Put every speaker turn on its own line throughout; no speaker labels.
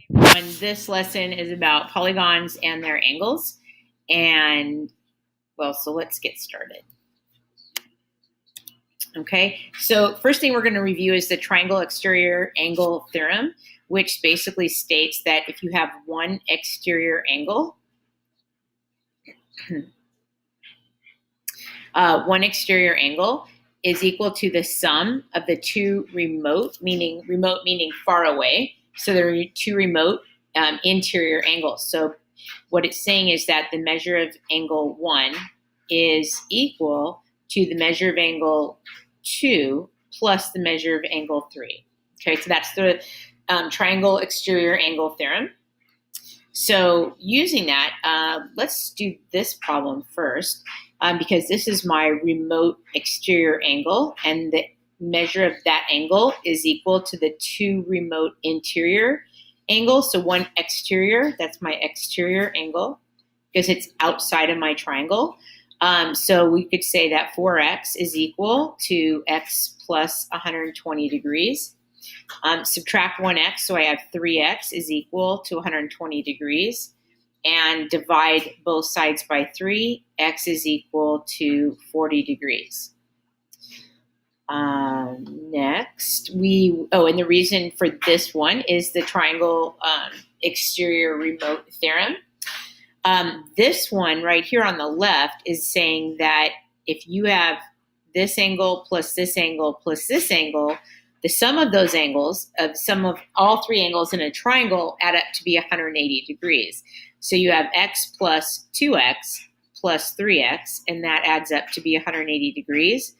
This lesson is about polygons and their angles. And, well, so let's get started. Okay, so first thing we're going to review is the triangle exterior angle theorem, which basically states that if you have one exterior angle, is equal to the sum of the two remote meaning far away. So there are two remote interior angles. So what it's saying is that the measure of angle 1 is equal to the measure of angle 2 plus the measure of angle 3. Okay, so that's the triangle exterior angle theorem. So using that, let's do this problem first, because this is my remote exterior angle, and the measure of that angle is equal to the two remote interior angles. So one exterior, that's my exterior angle, because it's outside of my triangle. So we could say that 4x is equal to x plus 120 degrees. Subtract 1x, so I have 3x is equal to 120 degrees. And divide both sides by 3, x is equal to 40 degrees. Next, and the reason for this one is the triangle exterior remote theorem. This one right here on the left is saying that if you have this angle plus this angle plus this angle, the sum of those angles, sum of all three angles in a triangle, add up to be 180 degrees. So you have x plus 2x plus 3x, and that adds up to be 180 degrees.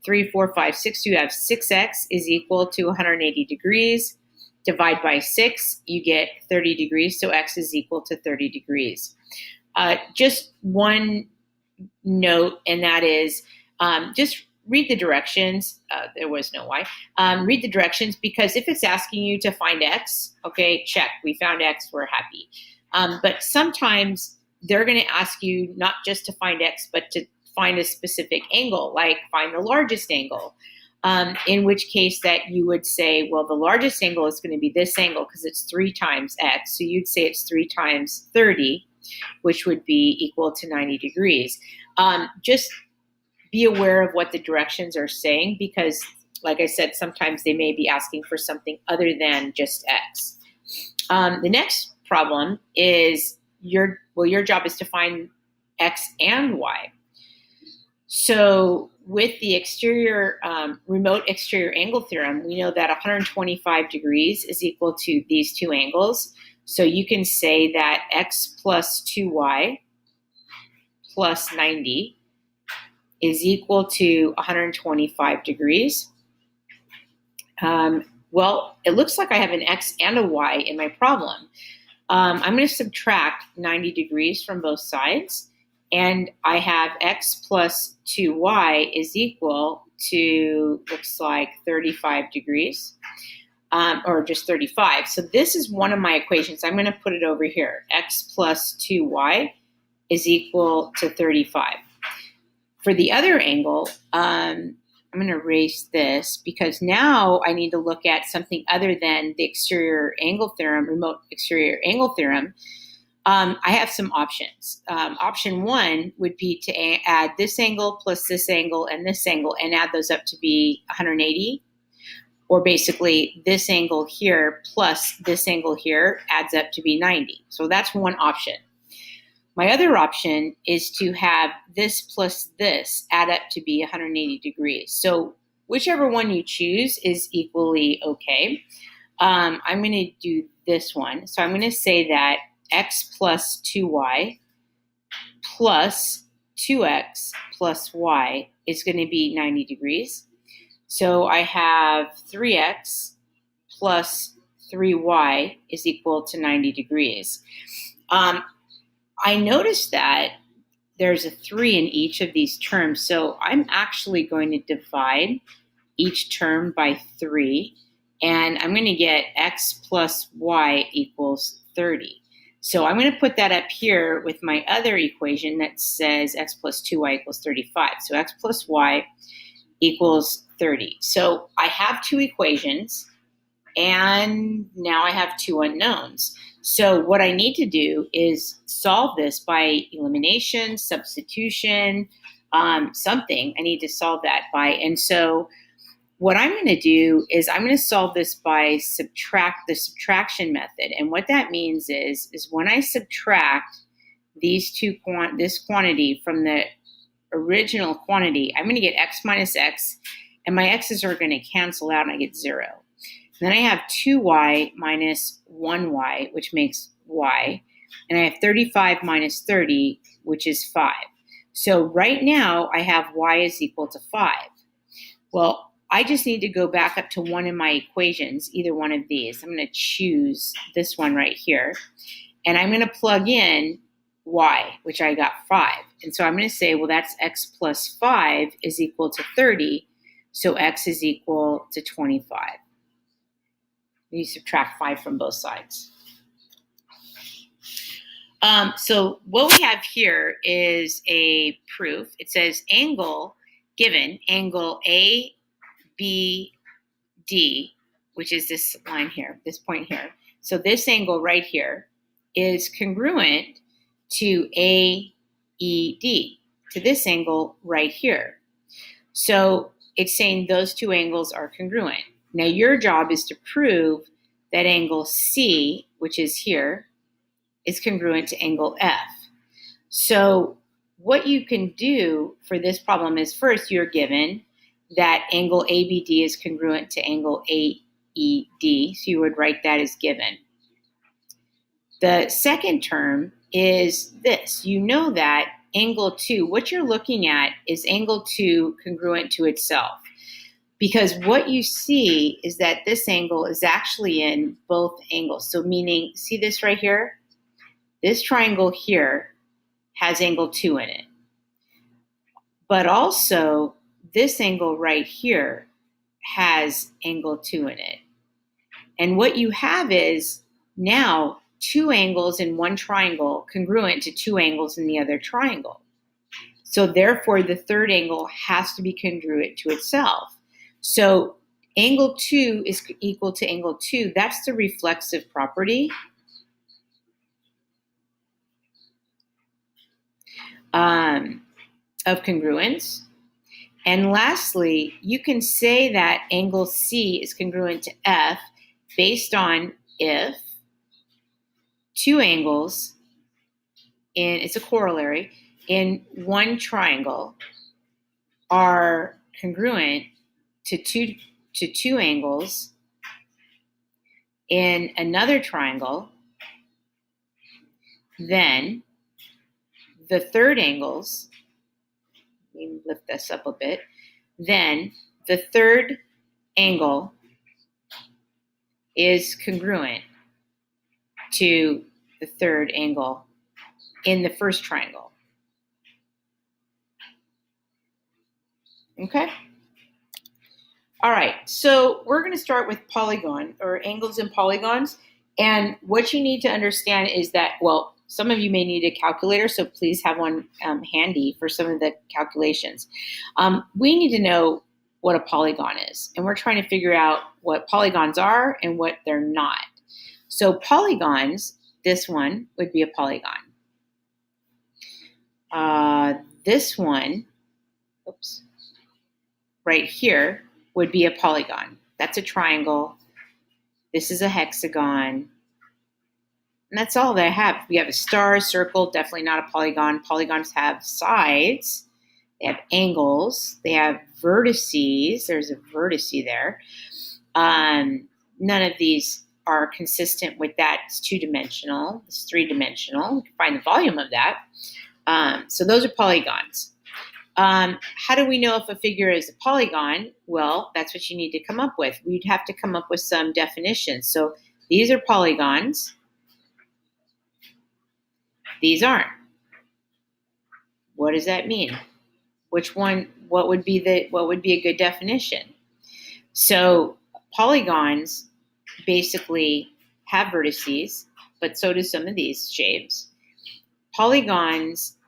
3, 4, 5, 6, you have 6x is equal to 180 degrees. Divide by 6, you get 30 degrees, so x is equal to 30 degrees. Just one note, and that is just read the directions. There was no y. Read the directions, because if it's asking you to find x, okay, check. We found x, we're happy. But sometimes they're going to ask you not just to find x, but to find a specific angle, like find the largest angle. In which case that you would say, well, the largest angle is going to be this angle because it's 3 times x. So you'd say it's 3 times 30, which would be equal to 90 degrees. Just be aware of what the directions are saying, because, like I said, sometimes they may be asking for something other than just x. The next problem is your job is to find x and y. So with the remote exterior angle theorem, we know that 125 degrees is equal to these two angles. So you can say that x plus 2y plus 90 is equal to 125 degrees. Well, it looks like I have an x and a y in my problem. I'm going to subtract 90 degrees from both sides. And I have x plus 2y is equal to, looks like 35 degrees, or just 35. So this is one of my equations. I'm going to put it over here. X plus 2y is equal to 35. For the other angle, I'm going to erase this, because now I need to look at something other than the exterior angle theorem, remote exterior angle theorem. I have some options. Option 1 would be to add this angle plus this angle and add those up to be 180. Or basically this angle here plus this angle here adds up to be 90. So that's one option. My other option is to have this plus this add up to be 180 degrees. So whichever one you choose is equally okay. I'm going to do this one. So I'm going to say that x plus 2y plus 2x plus y is going to be 90 degrees. So I have 3x plus 3y is equal to 90 degrees. I noticed that there's a 3 in each of these terms, so I'm actually going to divide each term by 3, and I'm going to get x plus y equals 30. So I'm going to put that up here with my other equation that says x plus 2y equals 35. So x plus y equals 30. So I have two equations. And now I have two unknowns. So what I need to do is solve this by elimination, substitution, something. I need to solve that by, and so what I'm going to do is I'm going to solve this by the subtraction method. And what that means is when I subtract this quantity from the original quantity, I'm going to get x minus x, and my x's are going to cancel out and I get 0. Then I have 2y minus 1y, which makes y. And I have 35 minus 30, which is 5. So right now I have y is equal to 5. Well, I just need to go back up to one of my equations, either one of these. I'm going to choose this one right here. And I'm going to plug in y, which I got 5. And so I'm going to say, well, that's x plus 5 is equal to 30. So x is equal to 25. You subtract 5 from both sides. So what we have here is a proof. It says angle given, angle ABD, which is this line here, this point here. So this angle right here is congruent to AED, to this angle right here. So it's saying those two angles are congruent. Now your job is to prove that angle C, which is here, is congruent to angle F. So what you can do for this problem is first you're given that angle ABD is congruent to angle AED, so you would write that as given. The second term is this. You know that angle 2, what you're looking at is angle 2 congruent to itself. Because what you see is that this angle is actually in both angles. So meaning, see this right here? This triangle here has angle 2 in it. But also, this angle right here has angle 2 in it. And what you have is now two angles in one triangle congruent to two angles in the other triangle. So therefore, the third angle has to be congruent to itself. So angle 2 is equal to angle 2. That's the reflexive property. Of congruence. And lastly, you can say that angle C is congruent to F based on if two angles it's a corollary, in one triangle are congruent to two angles in another triangle, then the third angles, let me lift this up a bit, then the third angle is congruent to the third angle in the first triangle. Okay? All right, so we're going to start with polygon or angles and polygons. And what you need to understand is that, well, some of you may need a calculator, so please have one handy for some of the calculations. We need to know what a polygon is, and we're trying to figure out what polygons are and what they're not. So polygons, this one would be a polygon. This one, oops, right here would be a polygon. That's a triangle. This is a hexagon. And that's all that I have. We have a star, a circle, definitely not a polygon. Polygons have sides. They have angles. They have vertices. There's a vertex there. None of these are consistent with that. It's two-dimensional. It's three-dimensional. You can find the volume of that. So those are polygons. How do we know if a figure is a polygon? Well, that's what you need to come up with. We'd have to come up with some definitions. So these are polygons. These aren't. What does that mean? Which one? What would be a good definition? So polygons basically have vertices, but so do some of these shapes. Polygons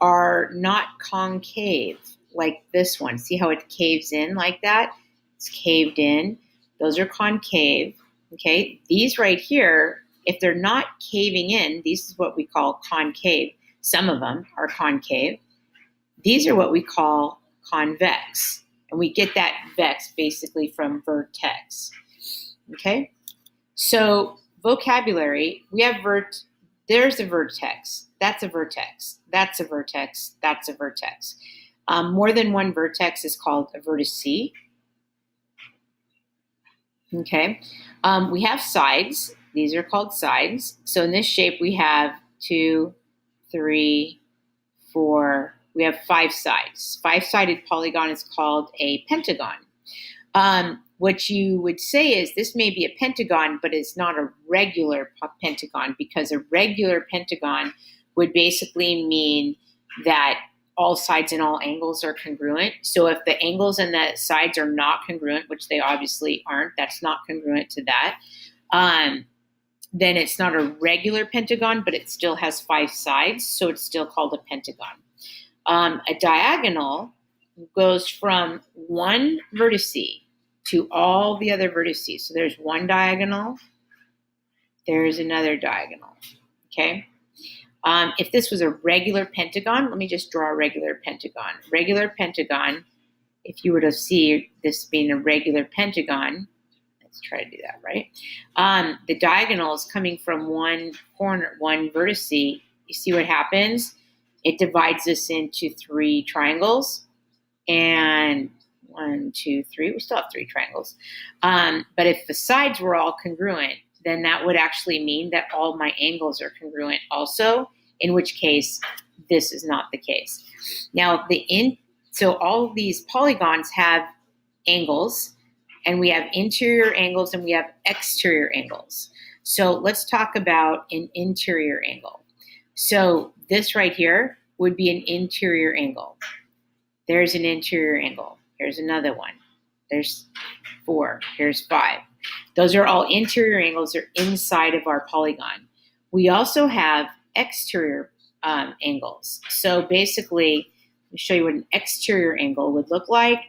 are not concave like this one. See how it caves in like that? It's caved in. those are concave, okay? These right here, if they're not caving in, this is what we call concave. Some of them are concave. These are what we call convex, and we get that vex basically from vertex, okay? So vocabulary, we have there's a vertex, that's a vertex, that's a vertex, that's a vertex. More than one vertex is called a vertice. Okay, we have sides. These are called sides. So in this shape, we have 2, 3, 4. We have 5 sides. 5-sided polygon is called a pentagon. What you would say is this may be a pentagon, but it's not a regular pentagon, because a regular pentagon would basically mean that all sides and all angles are congruent. So if the angles and the sides are not congruent, which they obviously aren't, that's not congruent to that, then it's not a regular pentagon, but it still has 5 sides, so it's still called a pentagon. A diagonal goes from one vertice to all the other vertices. So there's one diagonal, there's another diagonal, okay? If this was a regular pentagon, let me just draw a regular pentagon. Regular pentagon, if you were to see this being a regular pentagon, let's try to do that, right? The diagonal is coming from one corner, one vertice. You see what happens? It divides this into 3 triangles, and 1, 2, 3. We still have 3 triangles. But if the sides were all congruent, then that would actually mean that all my angles are congruent also, in which case this is not the case. Now, so all of these polygons have angles, and we have interior angles and we have exterior angles. So let's talk about an interior angle. So this right here would be an interior angle. There's an interior angle. Here's another one. There's 4. Here's 5. Those are all interior angles. They're inside of our polygon. We also have exterior angles. So basically, let me show you what an exterior angle would look like.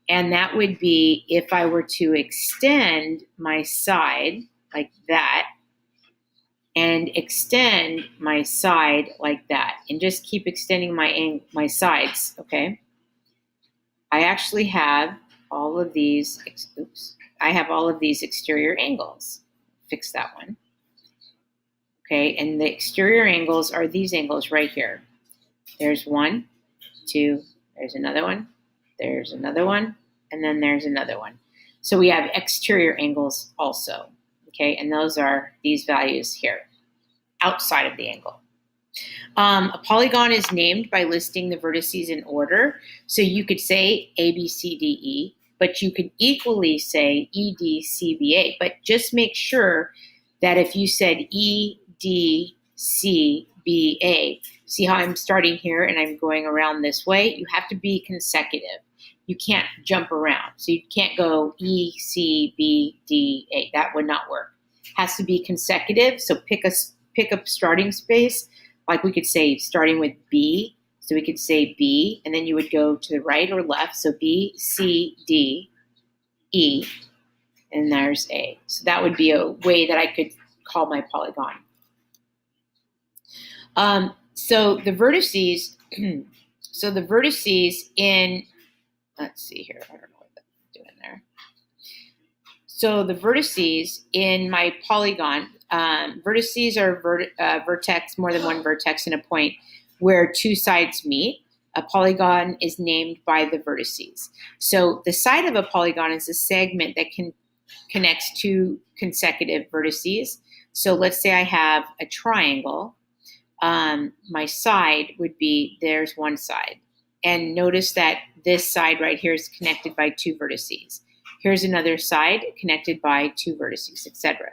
And that would be if I were to extend my side like that and extend my side like that and just keep extending my sides, okay? I actually have all of these, I have all of these exterior angles. Fix that one. Okay, and the exterior angles are these angles right here. There's 1, 2, there's another one, there's another one, and then there's another one. So we have exterior angles also, okay, and those are these values here, outside of the angle. A polygon is named by listing the vertices in order. So you could say A, B, C, D, E, but you could equally say E, D, C, B, A. But just make sure that if you said E, D, C, B, A, see how I'm starting here and I'm going around this way? You have to be consecutive. You can't jump around. So you can't go E, C, B, D, A. That would not work. It has to be consecutive. So pick a starting space. Like we could say starting with B, so we could say B, and then you would go to the right or left, so B, C, D, E, and there's A. So that would be a way that I could call my polygon. So the vertices, in, let's see here, I don't know what I'm doing there. So the vertices in my polygon, vertices are vertex, more than one vertex in a point where 2 sides meet. A polygon is named by the vertices. So the side of a polygon is a segment that connects 2 consecutive vertices. So let's say I have a triangle. My side would be, there's one side. And notice that this side right here is connected by 2 vertices. Here's another side connected by 2 vertices, etc.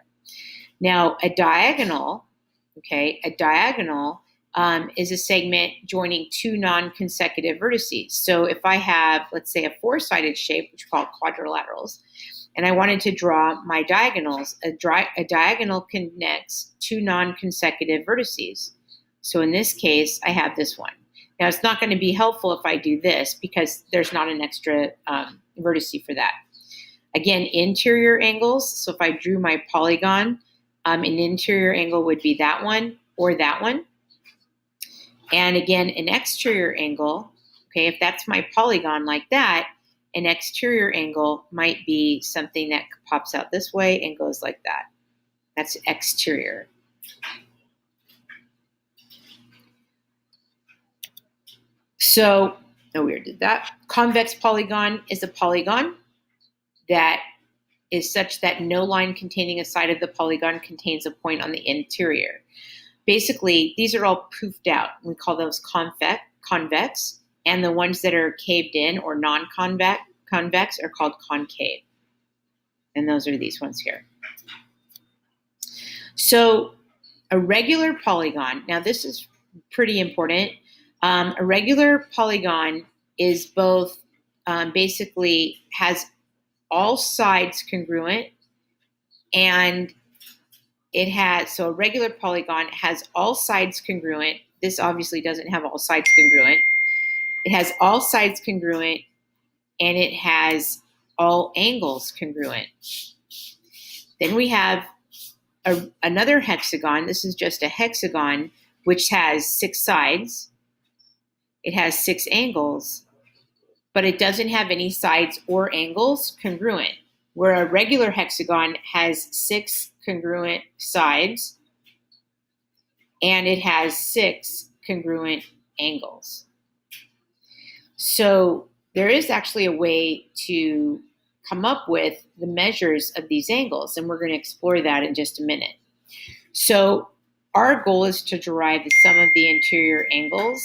Now, a diagonal, okay, is a segment joining 2 non-consecutive vertices. So if I have, let's say, a 4-sided shape, which we call quadrilaterals, and I wanted to draw my diagonals, a diagonal connects 2 non-consecutive vertices. So in this case, I have this one. Now, it's not going to be helpful if I do this because there's not an extra vertice for that. Again, interior angles. So if I drew my polygon, an interior angle would be that one or that one. And again, an exterior angle, okay, if that's my polygon like that, an exterior angle might be something that pops out this way and goes like that. That's exterior. So, oh, we already did that. Convex polygon is a polygon that is such that no line containing a side of the polygon contains a point on the interior. Basically, these are all proofed out. We call those convex, and the ones that are caved in or non-convex are called concave. And those are these ones here. So a regular polygon, now this is pretty important. A regular polygon is both basically has all sides congruent, and it has, so a regular polygon has all sides congruent. This obviously doesn't have all sides congruent. It has all sides congruent, and it has all angles congruent. Then we have another hexagon. This is just a hexagon, which has 6 sides. It has 6 angles, but it doesn't have any sides or angles congruent, where a regular hexagon has 6 congruent sides, and it has 6 congruent angles. So there is actually a way to come up with the measures of these angles, and we're going to explore that in just a minute. So our goal is to derive the sum of the interior angles,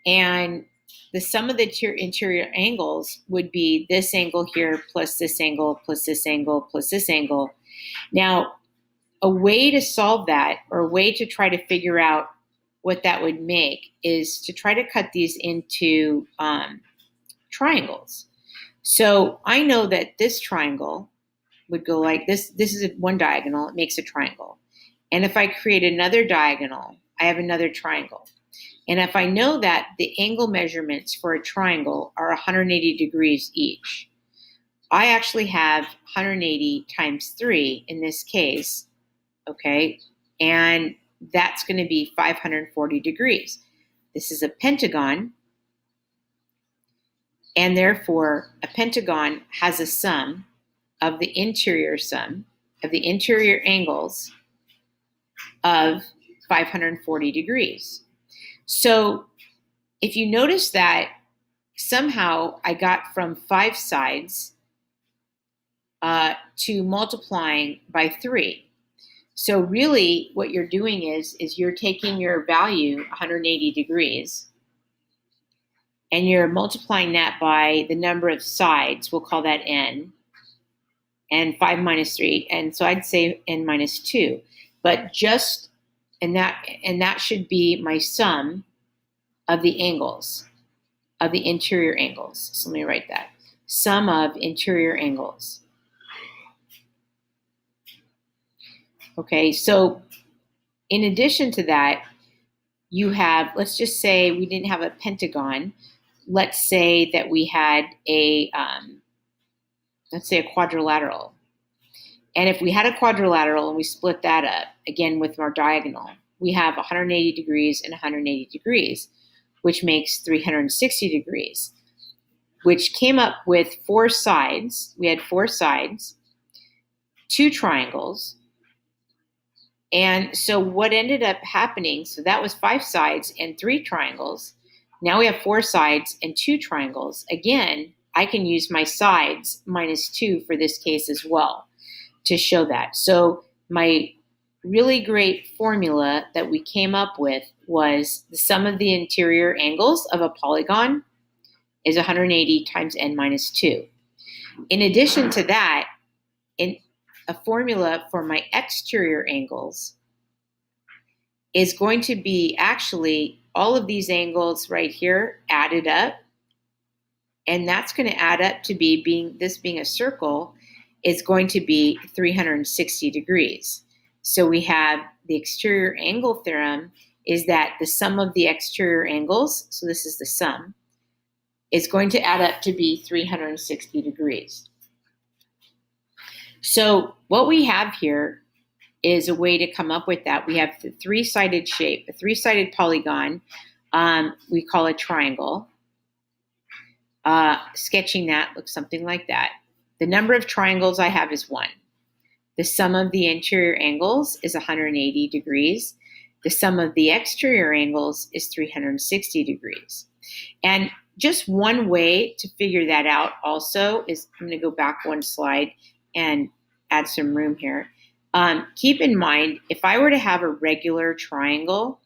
and the sum of the interior angles would be this angle here plus this angle plus this angle plus this angle. Now, a way to solve that, or a way to try to figure out what that would make, is to try to cut these into triangles. So I know that this triangle would go like this. This is one diagonal. It makes a triangle. And if I create another diagonal, I have another triangle. And if I know that the angle measurements for a triangle are 180 degrees each, I actually have 180 times 3 in this case, okay? And that's going to be 540 degrees. This is a pentagon, and therefore a pentagon has a sum of the interior angles of 540 degrees. So if you notice that somehow I got from 5 sides to multiplying by 3. So really what you're doing is you're taking your value 180 degrees and you're multiplying that by the number of sides. We'll call that n, and 5 minus 3. And so I'd say n minus 2. But just, and that should be my sum of the angles, of the interior angles. So let me write that. Sum of interior angles. Okay, so in addition to that, you have, let's just say we didn't have a pentagon. Let's say that we had let's say a quadrilateral. And if we had a quadrilateral and we split that up, again with our diagonal, we have 180 degrees and 180 degrees, which makes 360 degrees, which came up with 4 sides. We had 4 sides, 2 triangles. And so what ended up happening, so that was 5 sides and 3 triangles. Now we have 4 sides and 2 triangles. Again, I can use my sides minus 2 for this case as well to show that. So my really great formula that we came up with was the sum of the interior angles of a polygon is 180 times n minus 2. In addition to that, a formula for my exterior angles is going to be actually all of these angles right here added up, and that's going to add up to be, being a circle, is going to be 360 degrees. So we have the exterior angle theorem is that the sum of the exterior angles, so this is the sum, is going to add up to be 360 degrees. So what we have here is a way to come up with that. We have the three-sided shape, a three-sided polygon. We call a triangle. Sketching that looks something like that. The number of triangles I have is 1. The sum of the interior angles is 180 degrees. The sum of the exterior angles is 360 degrees. And just one way to figure that out also is, I'm going to go back one slide and add some room here. Keep in mind, if I were to have a regular triangle,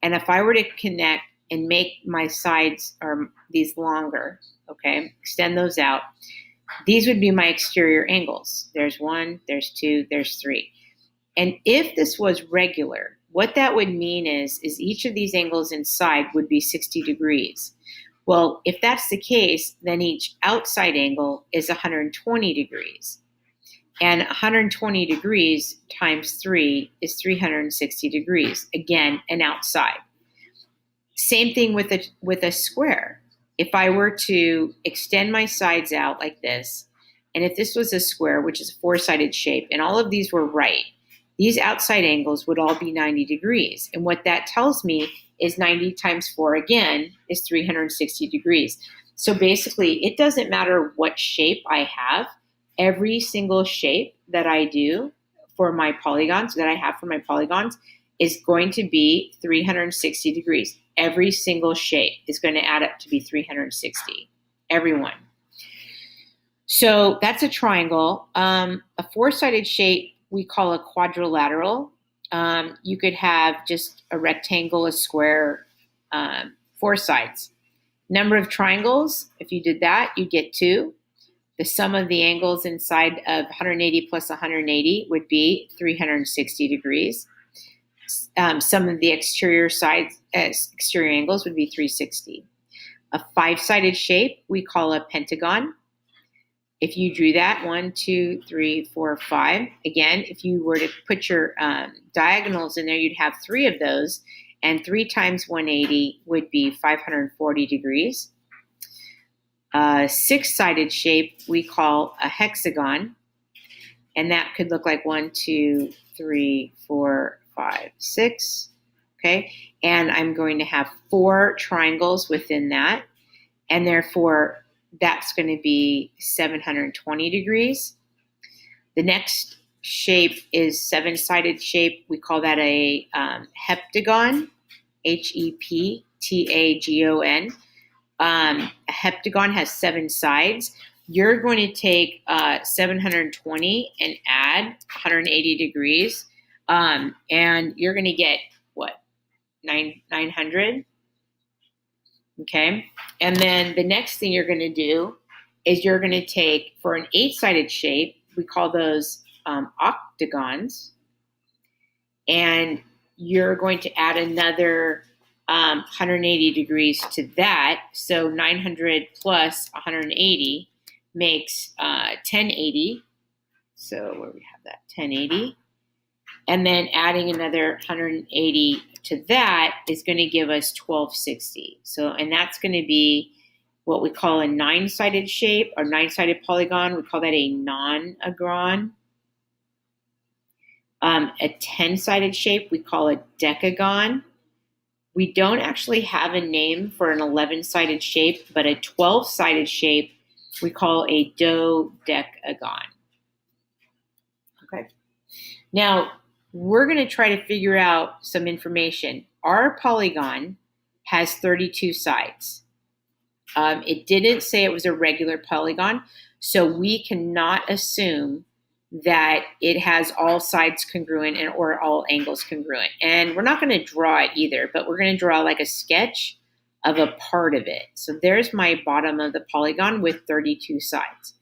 and if I were to connect and make my sides or these longer, okay, extend those out, these would be my exterior angles. There's 1, there's 2, there's 3. And if this was regular, what that would mean is each of these angles inside would be 60 degrees. Well, if that's the case, then each outside angle is 120 degrees. And 120 degrees times 3 is 360 degrees. Again, an outside. Same thing with a square. If I were to extend my sides out like this, and if this was a square, which is a 4-sided shape, and all of these were right, these outside angles would all be 90 degrees. And what that tells me is 90 times 4, again, is 360 degrees. So basically, it doesn't matter what shape I have. Every single shape that I do for my polygons, is going to be 360 degrees. Every single shape is going to add up to be 360. Every one. So that's a triangle. A 4-sided shape we call a quadrilateral. You could have just a rectangle, a square, 4 sides. Number of triangles, if you did that, you get 2. The sum of the angles inside of 180 plus 180 would be 360 degrees. Sum of the exterior angles would be 360. A 5-sided shape we call a pentagon. If you drew that, 1, 2, 3, 4, 5. Again, if you were to put your diagonals in there, you'd have 3 of those, and 3 times 180 would be 540 degrees. A 6-sided shape we call a hexagon, and that could look like 1, 2, 3, 4, 5, 6. Okay, and I'm going to have 4 triangles within that, and therefore that's going to be 720 degrees. The next shape is 7-sided shape. We call that a heptagon, Heptagon. A heptagon has 7 sides. You're going to take 720 and add 180 degrees, and you're going to get what? 900. Okay. And then the next thing you're going to do is you're going to take, for an 8-sided shape, we call those octagons, and you're going to add another 180 degrees to that. So 900 plus 180 makes 1080. So where we have that, 1080. And then adding another 180 to that is going to give us 1260. So, and that's going to be what we call a 9-sided shape or 9-sided polygon. We call that a non-agron. A 10-sided shape we call a decagon. We don't actually have a name for an 11-sided shape, but a 12-sided shape we call a dodecagon. Okay. Now, we're going to try to figure out some information. Our polygon has 32 sides. It didn't say it was a regular polygon, so we cannot assume that it has all sides congruent or all angles congruent. And we're not going to draw it either, but we're going to draw like a sketch of a part of it. So there's my bottom of the polygon with 32 sides.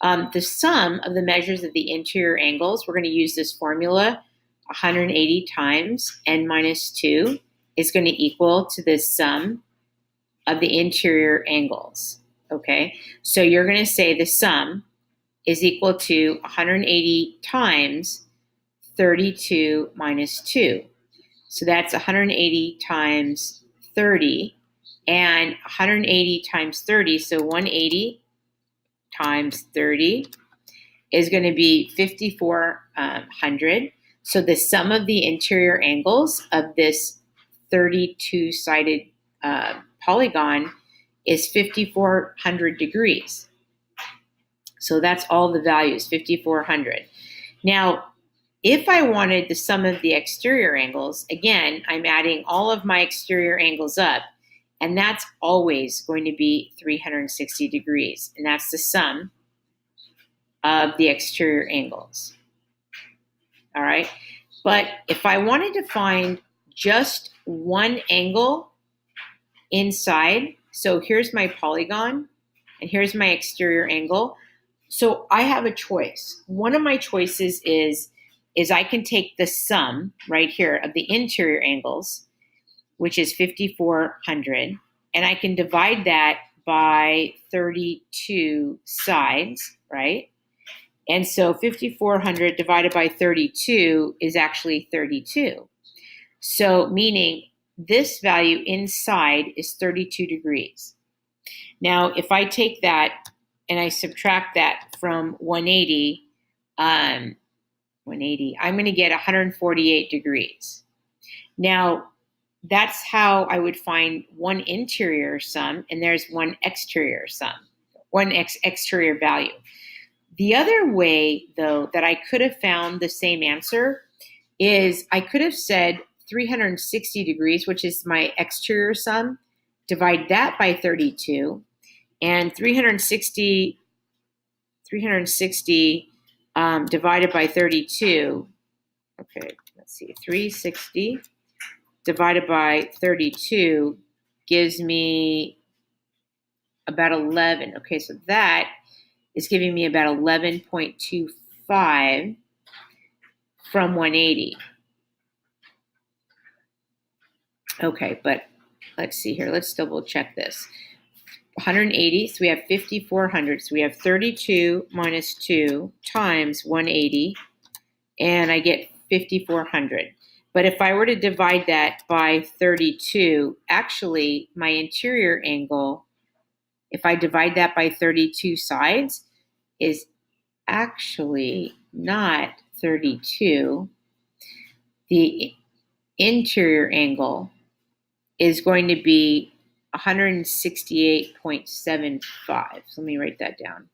The sum of the measures of the interior angles, we're going to use this formula, 180 times n minus 2 is going to equal to the sum of the interior angles. Okay, so you're going to say the sum is equal to 180 times 32 minus 2. So that's 180 times 30, and 180 times 30, so 180 times 30. is going to be 5,400. So the sum of the interior angles of this 32-sided polygon is 5,400 degrees. So that's all the values, 5,400. Now, if I wanted the sum of the exterior angles, again, I'm adding all of my exterior angles up, and that's always going to be 360 degrees, and that's the sum of the exterior angles. All right, but if I wanted to find just one angle inside, so here's my polygon, and here's my exterior angle, so I have a choice. One of my choices is I can take the sum right here of the interior angles, which is 5,400, and I can divide that by 32 sides, right? And so 5,400 divided by 32 is actually 32. So meaning this value inside is 32 degrees. Now, if I take that and I subtract that from 180, I'm going to get 148 degrees. Now, that's how I would find one interior sum, and there's one exterior sum, one exterior value. The other way, though, that I could have found the same answer is I could have said 360 degrees, which is my exterior sum, divide that by 32, and 360 divided by 32, okay, let's see, 360 divided by 32 gives me about 11. Okay, so that is giving me about 11.25 from 180. Okay, but let's see here. Let's double check this. 180, so we have 5,400. So we have 32 minus 2 times 180, and I get 5,400. But if I were to divide that by 32, actually my interior angle, if I divide that by 32 sides, is actually not 32. The interior angle is going to be 168.75. So let me write that down.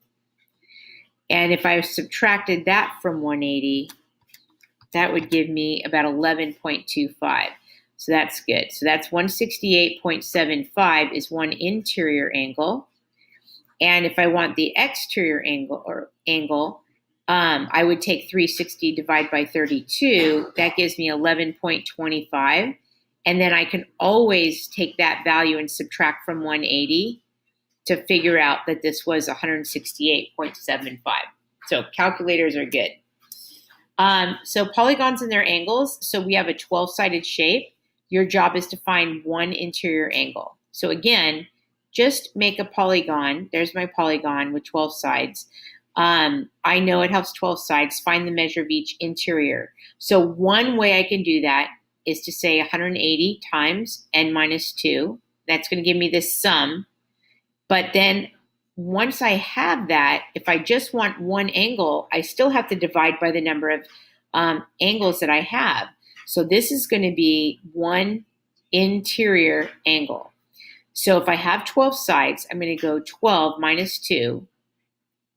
And if I subtracted that from 180, that would give me about 11.25. So that's good. So that's 168.75 is one interior angle. And if I want the exterior angle, I would take 360 divided by 32. That gives me 11.25. And then I can always take that value and subtract from 180 to figure out that this was 168.75. So calculators are good. So polygons and their angles. So we have a 12-sided shape. Your job is to find one interior angle. So again, just make a polygon. There's my polygon with 12 sides. I know it helps 12 sides. Find the measure of each interior. So one way I can do that is to say 180 times n minus 2. That's going to give me this sum. But then once I have that, if I just want one angle, I still have to divide by the number of angles that I have. So this is going to be one interior angle. So if I have 12 sides, I'm going to go 12 minus 2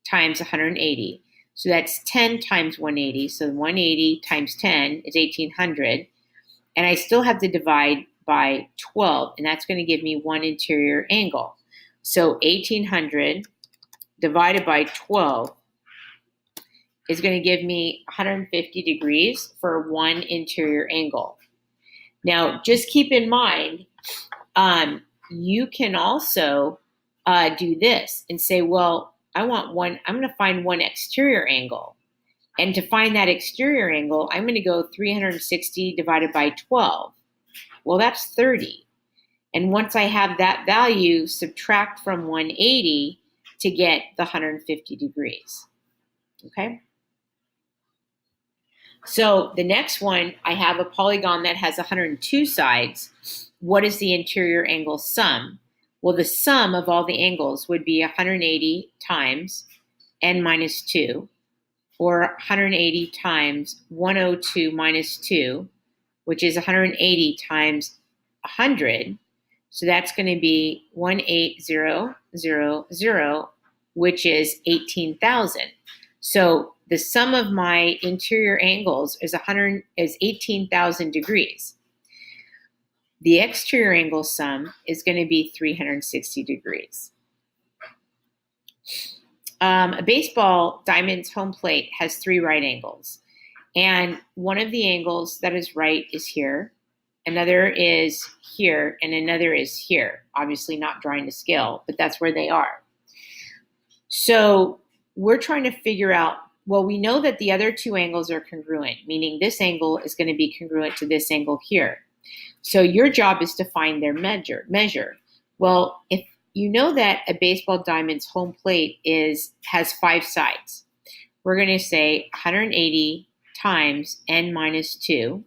times 180. So that's 10 times 180. So 180 times 10 is 1,800. And I still have to divide by 12, and that's going to give me one interior angle. So 1,800 divided by 12 is going to give me 150 degrees for one interior angle. Now, just keep in mind, you can also do this and say, well, I'm going to find one exterior angle. And to find that exterior angle, I'm going to go 360 divided by 12. Well, that's 30. And once I have that value, subtract from 180 to get the 150 degrees. Okay? So the next one, I have a polygon that has 102 sides. What is the interior angle sum? Well, the sum of all the angles would be 180 times n minus 2. or 180 times 102 minus 2, which is 180 times 100. So that's going to be 18000, which is 18,000. So the sum of my interior angles is 18,000 degrees. The exterior angle sum is going to be 360 degrees. A baseball diamond's home plate has 3 right angles. And one of the angles that is right is here. Another is here, and another is here. Obviously not drawing to scale, but that's where they are. So we're trying to figure out, well, we know that the other 2 angles are congruent, meaning this angle is going to be congruent to this angle here. So your job is to find their measure. Well, if you know that a baseball diamond's home plate has 5 sides, we're going to say 180 times n minus 2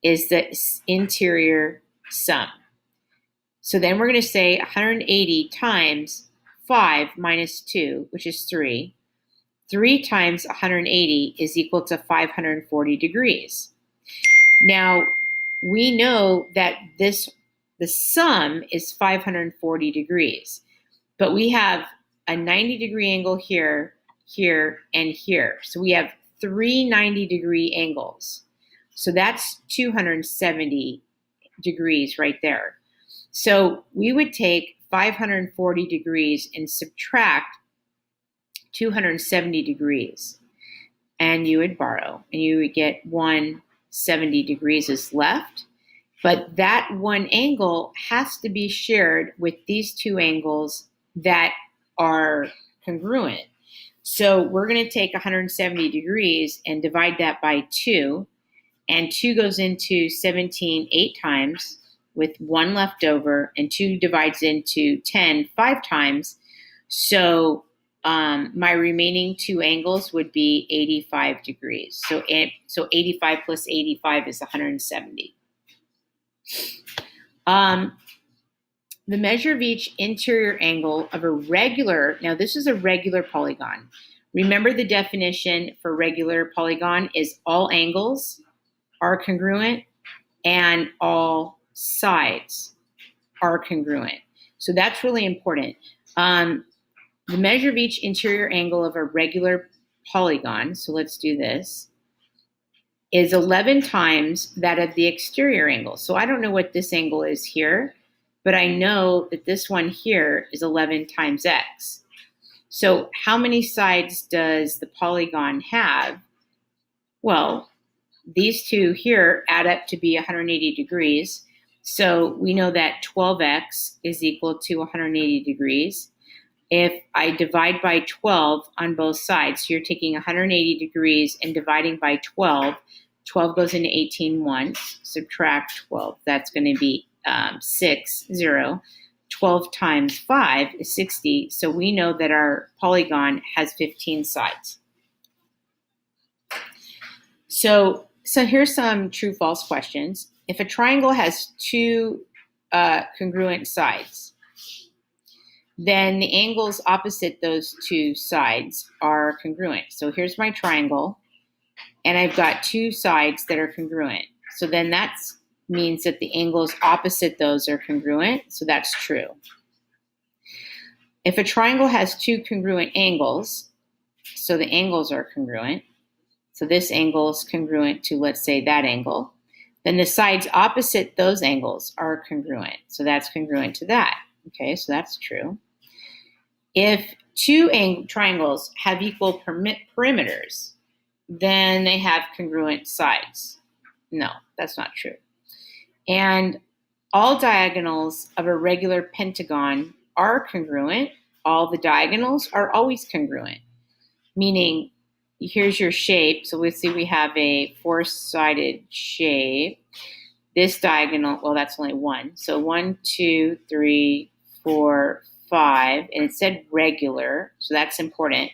is the interior sum. So then we're going to say 180 times 5 minus 2, which is 3. 3 times 180 is equal to 540 degrees. Now, we know that the sum is 540 degrees, but we have a 90-degree angle here, here, and here. So we have 3 90-degree angles. So that's 270 degrees right there. So we would take 540 degrees and subtract 270 degrees. And you would borrow, and you would get 170 degrees is left. But that one angle has to be shared with these 2 angles that are congruent. So we're going to take 170 degrees and divide that by 2. And 2 goes into 17 8 times with 1 left over, and 2 divides into 10 5 times. So my remaining 2 angles would be 85 degrees. So 85 plus 85 is 170. The measure of each interior angle of a regular, now this is a regular polygon. Remember the definition for regular polygon is all angles are congruent and all sides are congruent. So that's really important. The measure of each interior angle of a regular polygon, so let's do this, is 11 times that of the exterior angle. So I don't know what this angle is here, but I know that this one here is 11 times x. So how many sides does the polygon have? Well, these 2 here add up to be 180 degrees. So we know that 12x is equal to 180 degrees. If I divide by 12 on both sides, so you're taking 180 degrees and dividing by 12, 12 goes into 18 once, subtract 12, that's going to be 6, 0. 12 times 5 is 60, so we know that our polygon has 15 sides. So here's some true-false questions. If a triangle has 2 congruent sides, then the angles opposite those 2 sides are congruent. So here's my triangle, and I've got 2 sides that are congruent. So then that means that the angles opposite those are congruent, so that's true. If a triangle has 2 congruent angles, so the angles are congruent, so this angle is congruent to, let's say, that angle, then the sides opposite those angles are congruent. So that's congruent to that. Okay, so that's true. If 2 triangles have equal perimeters, then they have congruent sides. No, that's not true. And all diagonals of a regular pentagon are congruent. All the diagonals are always congruent, meaning here's your shape. So let's see, we have a 4-sided shape. This diagonal, well, that's only 1. So 1, 2, 3, 4, 5, and it said regular, so that's important.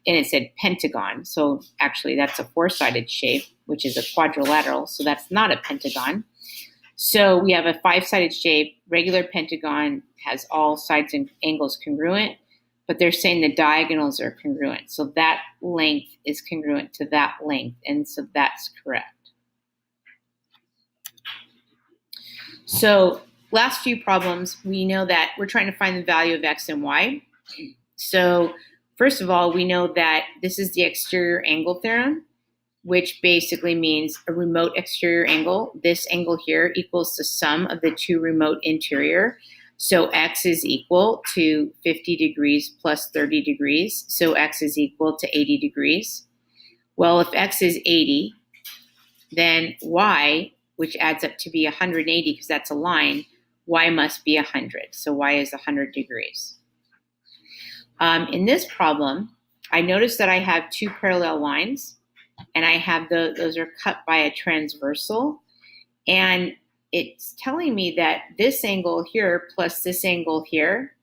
And it said pentagon, so actually that's a 4-sided shape, which is a quadrilateral, so that's not a pentagon. So we have a 5-sided shape. Regular pentagon has all sides and angles congruent. but they're saying the diagonals are congruent. So that length is congruent to that length, and so that's correct. So last few problems, we know that we're trying to find the value of x and y. So first of all, we know that this is the exterior angle theorem, which basically means a remote exterior angle. This angle here equals the sum of the two remote interior. So x is equal to 50 degrees plus 30 degrees. So x is equal to 80 degrees. Well, if x is 80, then y, which adds up to be 180 because that's a line, y must be 100. So y is 100 degrees. In this problem, I notice that I have two parallel lines, and I have those are cut by a transversal, and it's telling me that this angle here plus this angle here,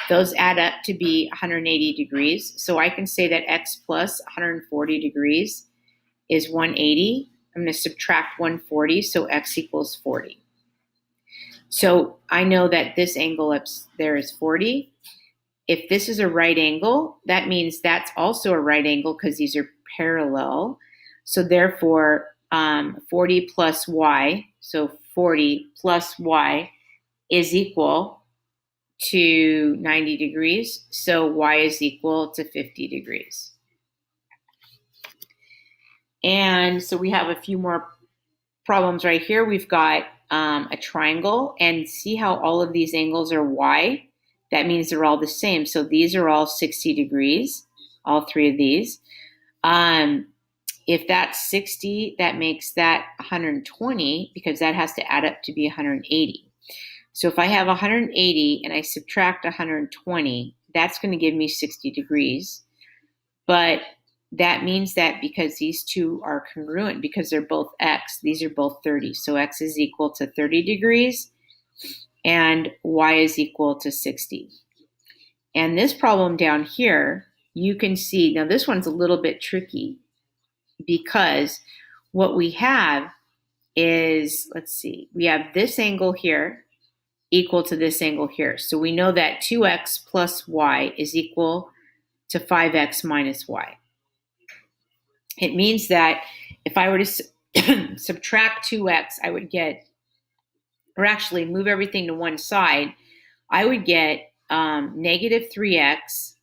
those add up to be 180 degrees. So I can say that x plus 140 degrees is 180. I'm going to subtract 140, so x equals 40. So I know that this angle up there is 40. If this is a right angle, that means that's also a right angle because these are parallel. So therefore, 40 plus y, so 40 plus y is equal to 90 degrees. So y is equal to 50 degrees. And so we have a few more problems right here. We've got a triangle, and see how all of these angles are y? That means they're all the same. So these are all 60 degrees, all three of these. If that's 60, that makes that 120 because that has to add up to be 180. So if I have 180 and I subtract 120, that's going to give me 60 degrees. But that means that because these two are congruent, because they're both x, these are both 30. So x is equal to 30 degrees and y is equal to 60. And this problem down here, you can see, now this one's a little bit tricky because what we have is, let's see, we have this angle here equal to this angle here. So we know that 2x plus y is equal to 5x minus y. It means that if I were to subtract 2x, I would get, or actually move everything to one side, I would get negative 3x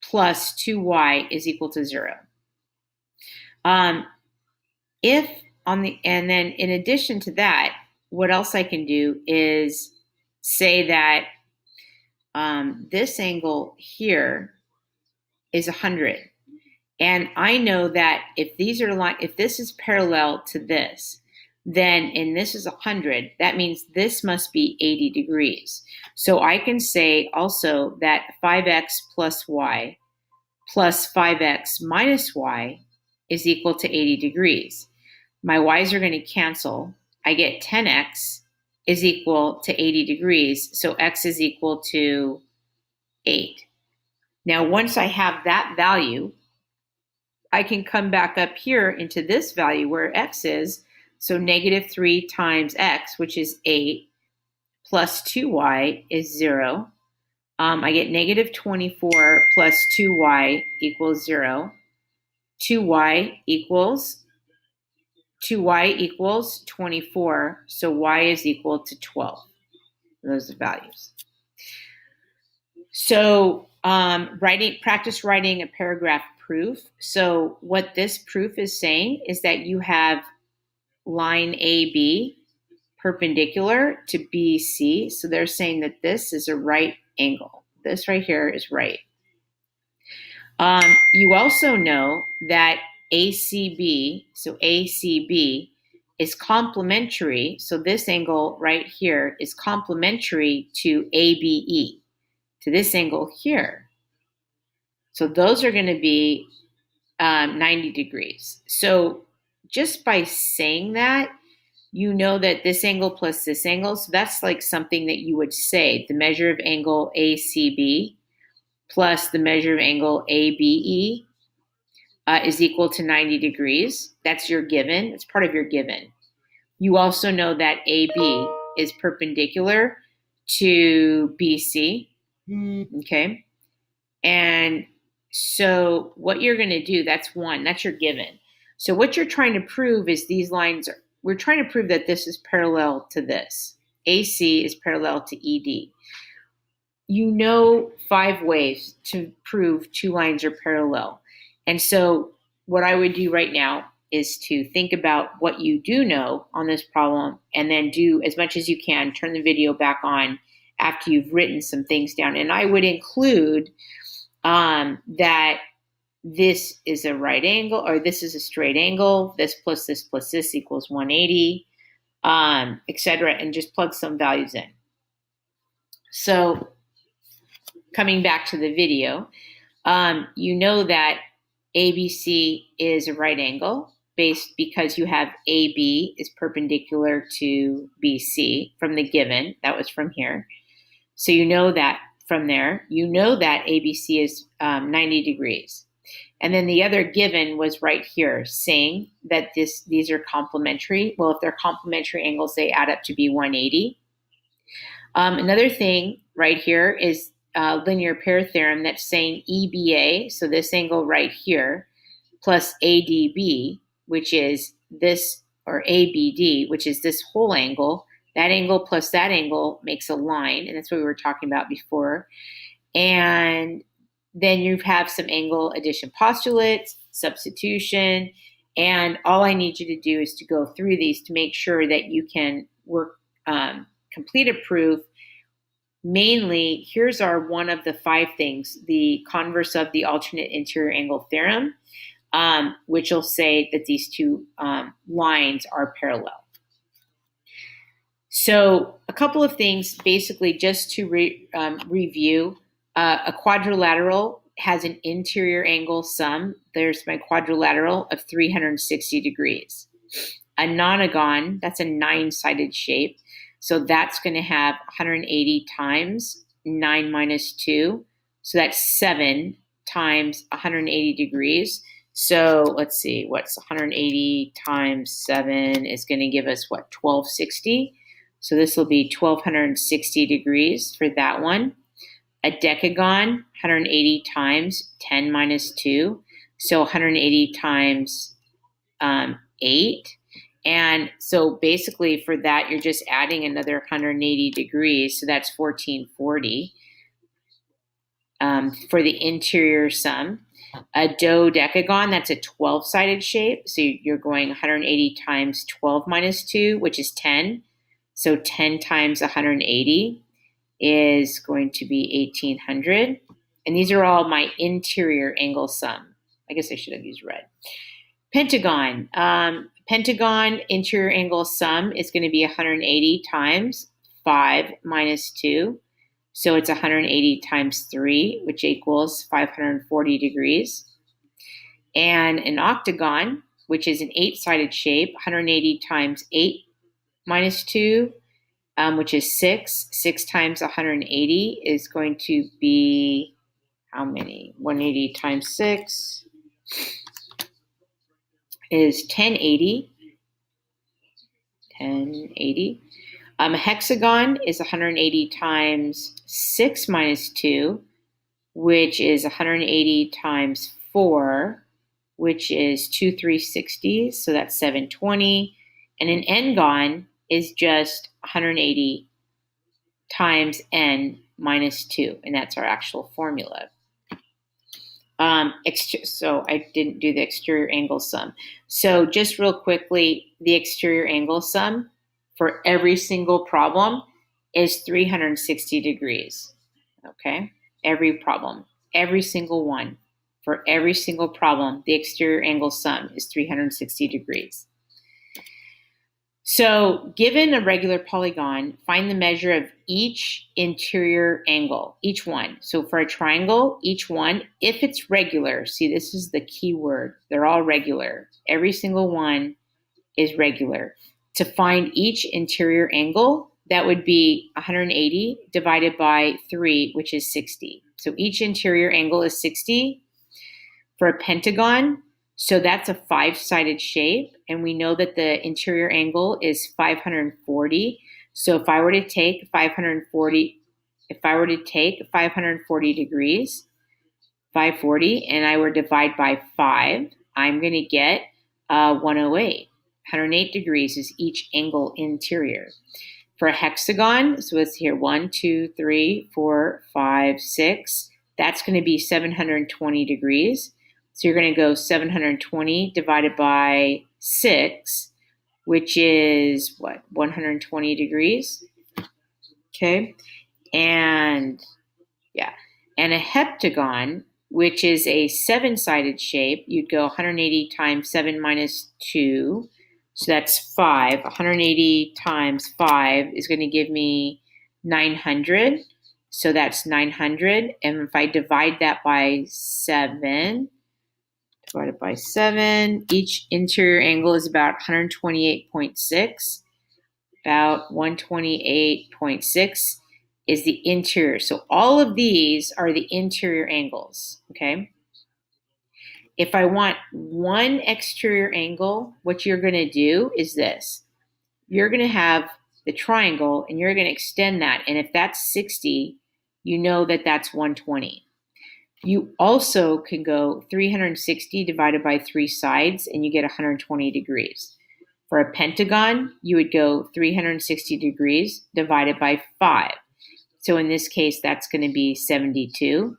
plus 2y is equal to 0. And then in addition to that, what else I can do is say that this angle here is 100. And I know that if this is parallel to this, and this is 100, that means this must be 80 degrees. So I can say also that 5x plus y plus 5x minus y is equal to 80 degrees. My y's are going to cancel. I get 10x is equal to 80 degrees, so x is equal to 8. Now, once I have that value, I can come back up here into this value where x is, so negative 3 times x, which is 8, plus 2y is 0. I get negative 24 plus 2y equals 0. 2y equals 24, so y is equal to 12. Those are the values. So practice writing a paragraph proof. So what this proof is saying is that you have line AB perpendicular to BC. So they're saying that this is a right angle. This right here is right. You also know that ACB, so ACB is complementary. So this angle right here is complementary to ABE, to this angle here. So those are going to be 90 degrees. So just by saying that, you know that this angle plus this angle, so that's like something that you would say, the measure of angle ACB plus the measure of angle ABE is equal to 90 degrees. That's your given. It's part of your given. You also know that AB is perpendicular to BC. Okay. And so what you're going to do, that's one, that's your given. So what you're trying to prove is these lines we're trying to prove that this is parallel to this. AC is parallel to ED. You know 5 ways to prove 2 lines are parallel. And so what I would do right now is to think about what you do know on this problem and then do as much as you can, turn the video back on after you've written some things down. And I would include that this is a right angle, or this is a straight angle, this plus this equals 180, etc., and just plug some values in. So coming back to the video, you know that ABC is a right angle because you have AB is perpendicular to BC from the given. That was from here. So you know that from there. You know that ABC is 90 degrees. And then the other given was right here, saying that these are complementary. Well, if they're complementary angles, they add up to be 180. Another thing right here is linear pair theorem that's saying EBA, so this angle right here, plus ADB, which is this, or ABD, which is this whole angle. That angle plus that angle makes a line, and that's what we were talking about before. And then you have some angle addition postulates, substitution, and all I need you to do is to go through these to make sure that you can work, complete a proof. Mainly, here's our one of the 5 things, the converse of the alternate interior angle theorem, which will say that these 2 lines are parallel. So a couple of things, basically, just to review. A quadrilateral has an interior angle sum. There's my quadrilateral of 360 degrees. A nonagon, that's a 9-sided shape. So that's going to have 180 times 9 minus 2. So that's 7 times 180 degrees. So let's see, what's 180 times 7 is going to give us, what, 1260? So this will be 1260 degrees for that one. A decagon, 180 times 10 minus 2. So 180 times 8. And so basically for that, you're just adding another 180 degrees. So that's 1440 for the interior sum. A dodecagon, that's a 12-sided shape. So you're going 180 times 12 minus 2, which is 10. So 10 times 180 is going to be 1800. And these are all my interior angle sum. I guess I should have used red. Pentagon. Pentagon interior angle sum is going to be 180 times 5 minus 2. So it's 180 times 3, which equals 540 degrees. And an octagon, which is an 8-sided shape, 180 times 8 minus 2, which is 6. 6 times 180 is going to be how many? 180 times 6 is 1080. 1080. A hexagon is 180 times 6 minus 2, which is 180 times 4, which is 2 360s, so that's 720. And an n-gon is just 180 times n minus 2, and that's our actual formula. So I didn't do the exterior angle sum. So just real quickly, the exterior angle sum for every single problem is 360 degrees, okay? Every problem, every single one. For every single problem, the exterior angle sum is 360 degrees. So given a regular polygon, find the measure of each interior angle, each one. So for a triangle, each one, if it's regular, see, this is the key word, they're all regular. Every single one is regular. To find each interior angle, that would be 180 divided by 3, which is 60. So each interior angle is 60. For a pentagon, so that's a 5-sided shape, and we know that the interior angle is 540. So if I were to take 540 degrees, 540, and I were to divide by 5, I'm going to get 108. 108 degrees is each angle interior. For a hexagon, so it's here 1, 2, 3, 4, 5, 6. That's going to be 720 degrees. So you're going to go 720 divided by 6, which is what? 120 degrees. Okay. And yeah. And a heptagon, which is a 7-sided shape, you'd go 180 times 7 minus 2. So that's 5. 180 times 5 is going to give me 900. So that's 900. And if I divide that by 7, divided by 7, each interior angle is about 128.6. About 128.6 is the interior. So all of these are the interior angles, okay? If I want one exterior angle, what you're going to do is this. You're going to have the triangle, and you're going to extend that. And if that's 60, you know that that's 120. You also can go 360 divided by 3 sides, and you get 120 degrees. For a pentagon, you would go 360 degrees divided by 5. So in this case, that's going to be 72.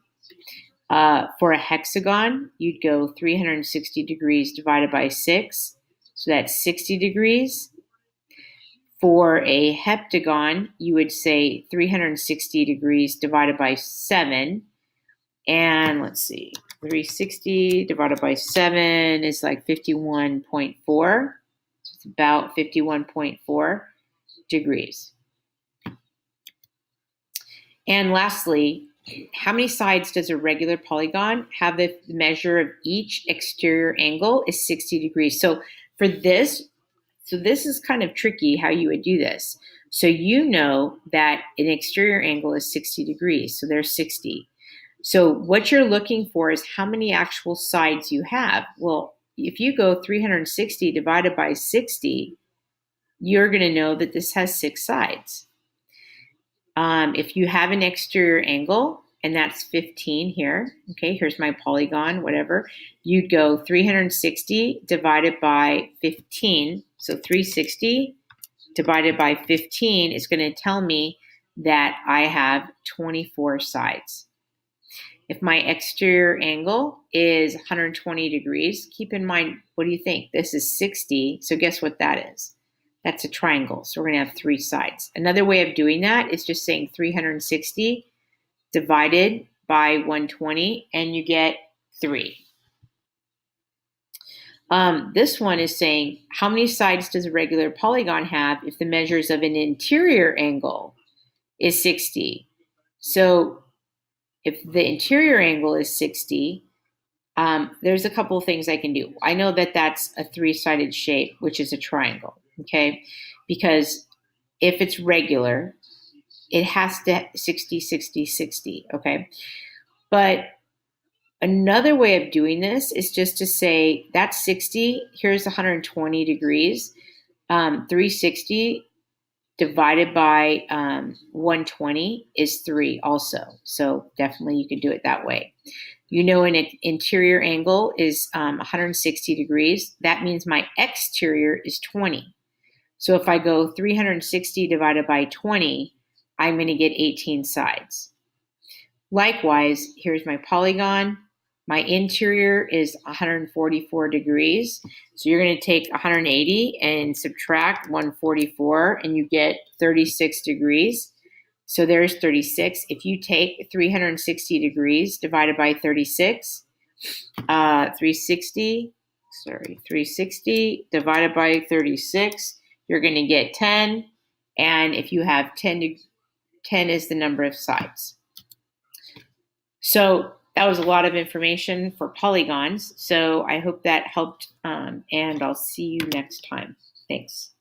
For a hexagon, you'd go 360 degrees divided by 6. So that's 60 degrees. For a heptagon, you would say 360 degrees divided by 7. And let's see, 360 divided by 7 is like 51.4. So it's about 51.4 degrees. And lastly, how many sides does a regular polygon have if the measure of each exterior angle is 60 degrees? So for this, this is kind of tricky how you would do this. So you know that an exterior angle is 60 degrees, so there's 60. So what you're looking for is how many actual sides you have. Well, if you go 360 divided by 60, you're going to know that this has 6 sides. If you have an exterior angle, and that's 15 here, okay, here's my polygon, whatever, you'd go 360 divided by 15. So 360 divided by 15 is going to tell me that I have 24 sides. If my exterior angle is 120 degrees, keep in mind, what do you think? This is 60, so guess what that is? That's a triangle, so we're going to have 3 sides. Another way of doing that is just saying 360 divided by 120, and you get 3. This one is saying, how many sides does a regular polygon have if the measures of an interior angle is 60? So if the interior angle is 60, there's a couple of things I can do. I know that that's a 3-sided shape, which is a triangle, okay? Because if it's regular, it has to 60, 60, 60, okay? But another way of doing this is just to say that's 60, here's 120 degrees. 360 divided by 120 is 3 also. So definitely you can do it that way. You know an interior angle is 160 degrees. That means my exterior is 20. So if I go 360 divided by 20, I'm going to get 18 sides. Likewise, here's my polygon. My interior is 144 degrees. So you're going to take 180 and subtract 144, and you get 36 degrees. So there's 36. If you take 360 degrees divided by 36, 360 divided by 36, you're going to get 10. And if you have 10 is the number of sides. So that was a lot of information for polygons. So I hope that helped, and I'll see you next time. Thanks.